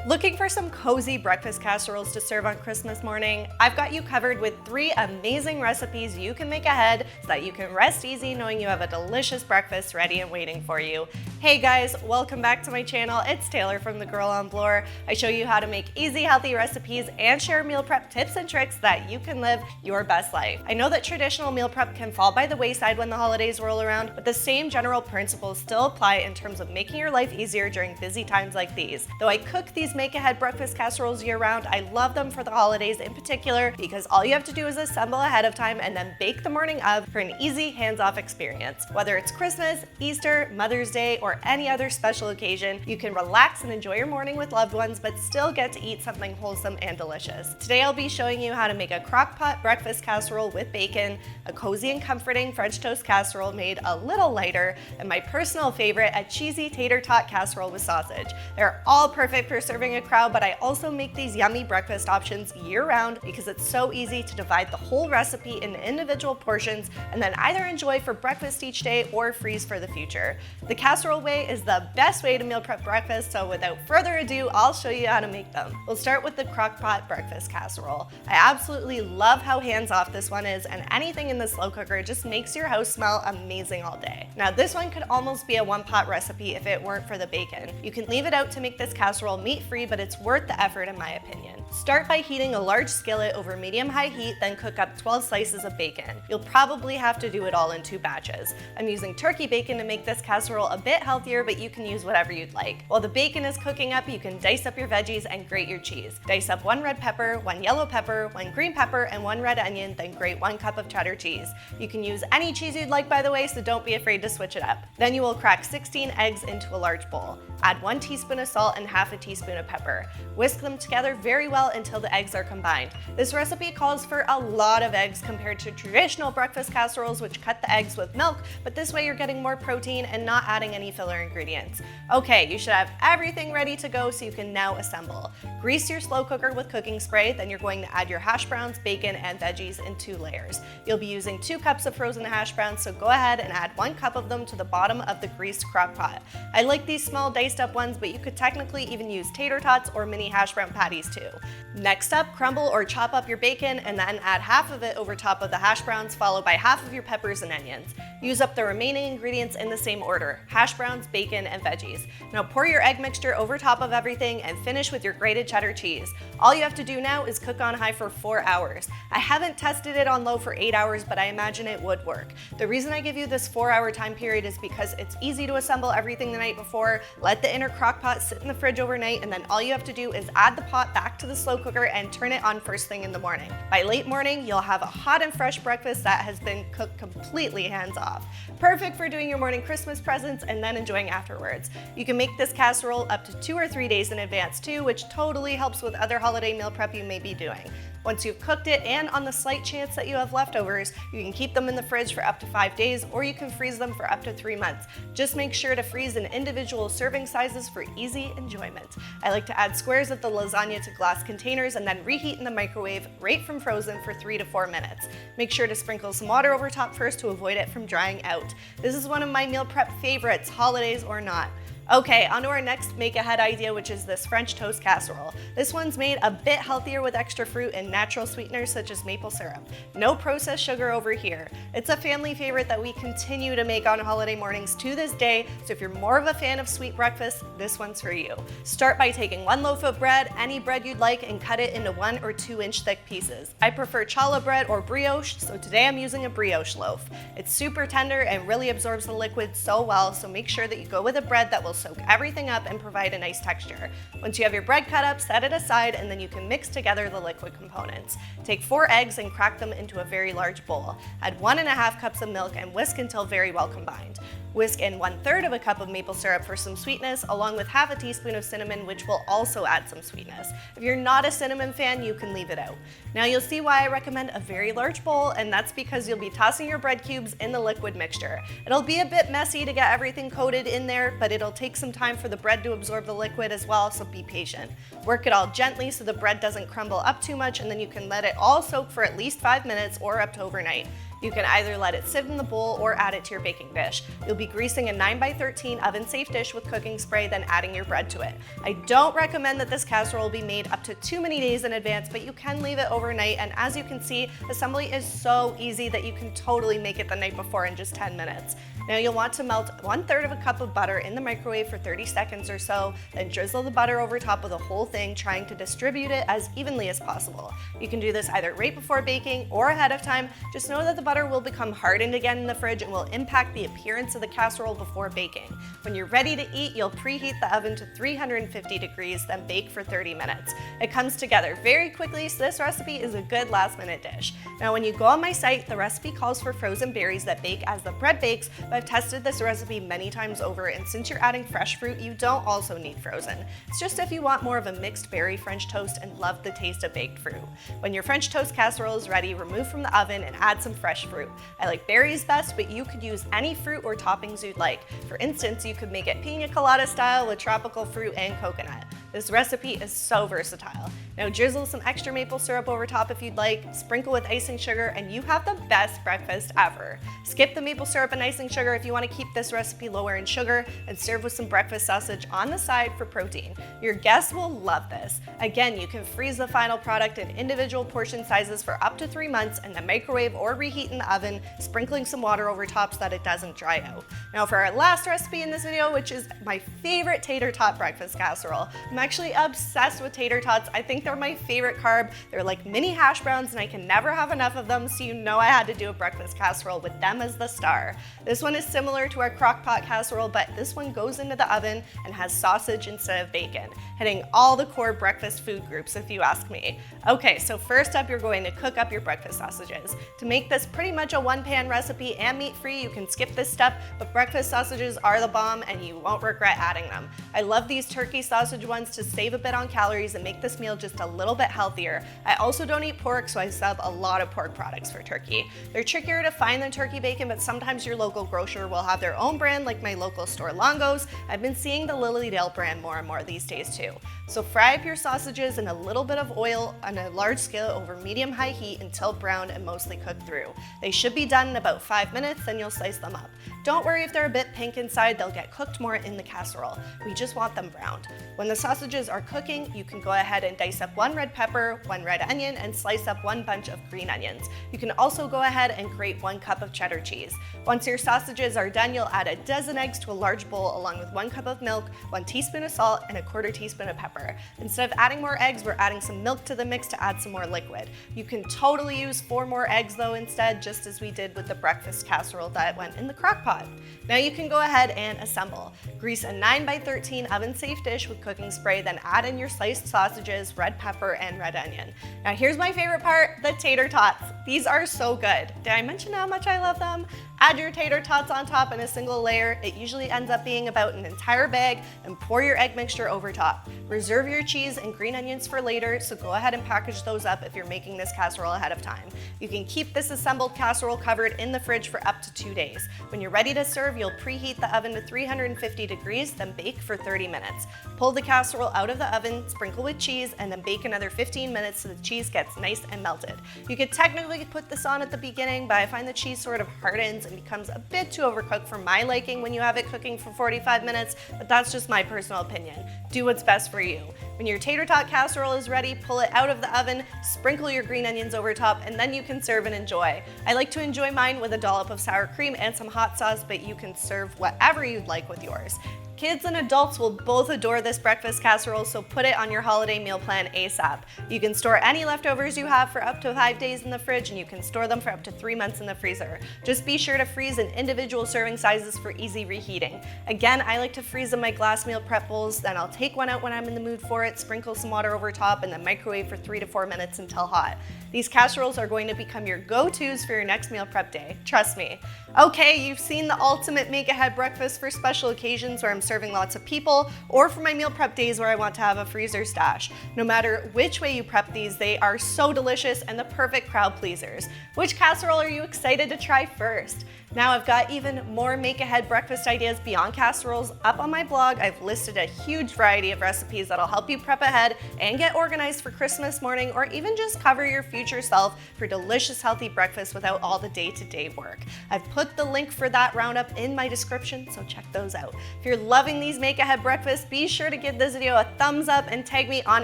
Looking for some cozy breakfast casseroles to serve on Christmas morning? I've got you covered with 3 amazing recipes you can make ahead so that you can rest easy knowing you have a delicious breakfast ready and waiting for you. Hey guys, welcome back to my channel. It's Taylor from The Girl on Bloor. I show you how to make easy, healthy recipes and share meal prep tips and tricks that you can live your best life. I know that traditional meal prep can fall by the wayside when the holidays roll around, but the same general principles still apply in terms of making your life easier during busy times like these. Though I cook these make-ahead breakfast casseroles year-round, I love them for the holidays in particular because all you have to do is assemble ahead of time and then bake the morning of for an easy, hands-off experience. Whether it's Christmas, Easter, Mother's Day, or any other special occasion, you can relax and enjoy your morning with loved ones but still get to eat something wholesome and delicious. Today I'll be showing you how to make a crock-pot breakfast casserole with bacon, a cozy and comforting French toast casserole made a little lighter, and my personal favorite, a cheesy tater tot casserole with sausage. They're all perfect for serving a crowd, but I also make these yummy breakfast options year-round because it's so easy to divide the whole recipe into individual portions and then either enjoy for breakfast each day or freeze for the future. The casserole way is the best way to meal prep breakfast, so without further ado, I'll show you how to make them. We'll start with the crock-pot breakfast casserole. I absolutely love how hands-off this one is, and anything in the slow cooker just makes your house smell amazing all day. Now this one could almost be a one-pot recipe if it weren't for the bacon. You can leave it out to make this casserole meat-free, but it's worth the effort in my opinion. Start by heating a large skillet over medium-high heat, then cook up 12 slices of bacon. You'll probably have to do it all in 2 batches. I'm using turkey bacon to make this casserole a bit healthier, but you can use whatever you'd like. While the bacon is cooking up, you can dice up your veggies and grate your cheese. Dice up 1 red pepper, 1 yellow pepper, 1 green pepper, and 1 red onion, then grate 1 cup of cheddar cheese. You can use any cheese you'd like, by the way, so don't be afraid to switch it up. Then you will crack 16 eggs into a large bowl. Add 1 teaspoon of salt and half a teaspoon of pepper. Whisk them together very well until the eggs are combined. This recipe calls for a lot of eggs compared to traditional breakfast casseroles which cut the eggs with milk, but this way you're getting more protein and not adding any filler ingredients. Okay, you should have everything ready to go so you can now assemble. Grease your slow cooker with cooking spray, then you're going to add your hash browns, bacon, and veggies in 2 layers. You'll be using 2 cups of frozen hash browns, so go ahead and add 1 cup of them to the bottom of the greased crock pot. I like these small diced up ones, but you could technically even use tater tots or mini hash brown patties too. Next up, crumble or chop up your bacon and then add half of it over top of the hash browns, followed by half of your peppers and onions. Use up the remaining ingredients in the same order: hash browns, bacon, and veggies. Now pour your egg mixture over top of everything and finish with your grated cheddar cheese. All you have to do now is cook on high for 4 hours. I haven't tested it on low for 8 hours, but I imagine it would work. The reason I give you this 4-hour time period is because it's easy to assemble everything the night before, let the inner crock pot sit in the fridge overnight, and then all you have to do is add the pot back to the slow cooker and turn it on first thing in the morning. By late morning, you'll have a hot and fresh breakfast that has been cooked completely hands-off. Perfect for doing your morning Christmas presents and then enjoying afterwards. You can make this casserole up to 2 or 3 days in advance too, which totally helps with other holiday meal prep you may be doing. Once you've cooked it, and on the slight chance that you have leftovers, you can keep them in the fridge for up to 5 days, or you can freeze them for up to 3 months. Just make sure to freeze in individual serving sizes for easy enjoyment. I like to add squares of the lasagna to glass containers and then reheat in the microwave right from frozen for 3 to 4 minutes. Make sure to sprinkle some water over top first to avoid it from drying out. This is one of my meal prep favorites, holidays or not. Okay, on to our next make-ahead idea, which is this French toast casserole. This one's made a bit healthier with extra fruit and natural sweeteners such as maple syrup. No processed sugar over here. It's a family favorite that we continue to make on holiday mornings to this day, so if you're more of a fan of sweet breakfast, this one's for you. Start by taking 1 loaf of bread, any bread you'd like, and cut it into 1 or 2 inch thick pieces. I prefer challah bread or brioche, so today I'm using a brioche loaf. It's super tender and really absorbs the liquid so well, so make sure that you go with a bread that will soak everything up and provide a nice texture. Once you have your bread cut up, set it aside, and then you can mix together the liquid components. Take 4 eggs and crack them into a very large bowl. Add 1½ cups of milk and whisk until very well combined. Whisk in 1/3 of a cup of maple syrup for some sweetness, along with half a teaspoon of cinnamon, which will also add some sweetness. If you're not a cinnamon fan, you can leave it out. Now you'll see why I recommend a very large bowl, and that's because you'll be tossing your bread cubes in the liquid mixture. It'll be a bit messy to get everything coated in there, but it'll take some time for the bread to absorb the liquid as well, so be patient. Work it all gently so the bread doesn't crumble up too much, and then you can let it all soak for at least 5 minutes or up to overnight. You can either let it sit in the bowl or add it to your baking dish. You'll be greasing a 9x13 oven-safe dish with cooking spray, then adding your bread to it. I don't recommend that this casserole be made up to too many days in advance, but you can leave it overnight, and as you can see, assembly is so easy that you can totally make it the night before in just 10 minutes. Now you'll want to melt 1/3 of a cup of butter in the microwave for 30 seconds or so, then drizzle the butter over top of the whole thing, trying to distribute it as evenly as possible. You can do this either right before baking or ahead of time. Just know that the butter will become hardened again in the fridge and will impact the appearance of the casserole before baking. When you're ready to eat, you'll preheat the oven to 350 degrees, then bake for 30 minutes. It comes together very quickly, so this recipe is a good last-minute dish. Now when you go on my site, the recipe calls for frozen berries that bake as the bread bakes, but I've tested this recipe many times over, and since you're adding fresh fruit, you don't also need frozen. It's just if you want more of a mixed berry French toast and love the taste of baked fruit. When your French toast casserole is ready, remove from the oven and add some fresh fruit. I like berries best, but you could use any fruit or toppings you'd like. For instance, you could make it pina colada style with tropical fruit and coconut. This recipe is so versatile. Now drizzle some extra maple syrup over top if you'd like, sprinkle with icing sugar, and you have the best breakfast ever. Skip the maple syrup and icing sugar if you want to keep this recipe lower in sugar, and serve with some breakfast sausage on the side for protein. Your guests will love this. Again, you can freeze the final product in individual portion sizes for up to 3 months in the microwave or reheat in the oven, sprinkling some water over top so that it doesn't dry out. Now for our last recipe in this video, which is my favorite tater tot breakfast casserole. I'm actually obsessed with tater tots. I think they're my favorite carb. They're like mini hash browns and I can never have enough of them, so you know I had to do a breakfast casserole with them as the star. This one is similar to our Crockpot casserole, but this one goes into the oven and has sausage instead of bacon, hitting all the core breakfast food groups if you ask me. Okay, so first up, you're going to cook up your breakfast sausages. To make this pretty much a one-pan recipe and meat-free, you can skip this step, but breakfast sausages are the bomb and you won't regret adding them. I love these turkey sausage ones to save a bit on calories and make this meal just a little bit healthier. I also don't eat pork, so I sub a lot of pork products for turkey. They're trickier to find than turkey bacon, but sometimes your local grocer will have their own brand, like my local store Longo's. I've been seeing the Lilydale brand more and more these days too. So fry up your sausages in a little bit of oil on a large skillet over medium-high heat until brown and mostly cooked through. They should be done in about 5 minutes, then you'll slice them up. Don't worry if they're a bit pink inside, they'll get cooked more in the casserole. We just want them browned. When the sausages are cooking, you can go ahead and dice up 1 red pepper, 1 red onion, and slice up 1 bunch of green onions. You can also go ahead and grate 1 cup of cheddar cheese. Once your sausages are done, you'll add a dozen eggs to a large bowl along with 1 cup of milk, 1 teaspoon of salt, and 1/4 teaspoon of pepper. Instead of adding more eggs, we're adding some milk to the mix to add some more liquid. You can totally use 4 more eggs though instead, just as we did with the breakfast casserole that went in the crock pot. Now you can go ahead and assemble. Grease a 9x13 oven-safe dish with cooking spray, then add in your sliced sausages, red pepper, and red onion. Now here's my favorite part, the tater tots. These are so good. Did I mention how much I love them? Add your tater tots on top in a single layer. It usually ends up being about an entire bag, and pour your egg mixture over top. Reserve your cheese and green onions for later, so go ahead and package those up if you're making this casserole ahead of time. You can keep this assembled casserole covered in the fridge for up to 2 days. When you're ready to serve, you'll preheat the oven to 350 degrees, then bake for 30 minutes. Pull the casserole out of the oven, sprinkle with cheese, and then bake another 15 minutes so the cheese gets nice and melted. You could technically put this on at the beginning, but I find the cheese sort of hardens and becomes a bit too overcooked for my liking when you have it cooking for 45 minutes, but that's just my personal opinion. Do what's best for you. When your tater tot casserole is ready, pull it out of the oven, sprinkle your green onions over top, and then you can serve and enjoy. I like to enjoy mine with a dollop of sour cream and some hot sauce, but you can serve whatever you'd like with yours. Kids and adults will both adore this breakfast casserole, so put it on your holiday meal plan ASAP. You can store any leftovers you have for up to 5 days in the fridge, and you can store them for up to 3 months in the freezer. Just be sure to freeze in individual serving sizes for easy reheating. Again, I like to freeze in my glass meal prep bowls, then I'll take one out when I'm in the mood for it, sprinkle some water over top, and then microwave for 3 to 4 minutes until hot. These casseroles are going to become your go-tos for your next meal prep day, trust me. Okay, you've seen the ultimate make-ahead breakfast for special occasions where I'm serving lots of people, or for my meal prep days where I want to have a freezer stash. No matter which way you prep these, they are so delicious and the perfect crowd pleasers. Which casserole are you excited to try first? Now I've got even more make-ahead breakfast ideas beyond casseroles up on my blog. I've listed a huge variety of recipes that'll help you prep ahead and get organized for Christmas morning, or even just cover your future self for delicious, healthy breakfast without all the day-to-day work. I've put the link for that roundup in my description, so check those out. If you're loving these make-ahead breakfasts, be sure to give this video a thumbs up and tag me on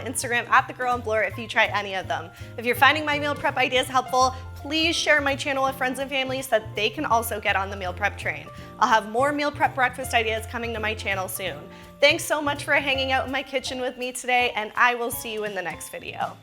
Instagram at @thegirlonblower if you try any of them. If you're finding my meal prep ideas helpful, please share my channel with friends and family so that they can also get on the meal prep train. I'll have more meal prep breakfast ideas coming to my channel soon. Thanks so much for hanging out in my kitchen with me today, and I will see you in the next video.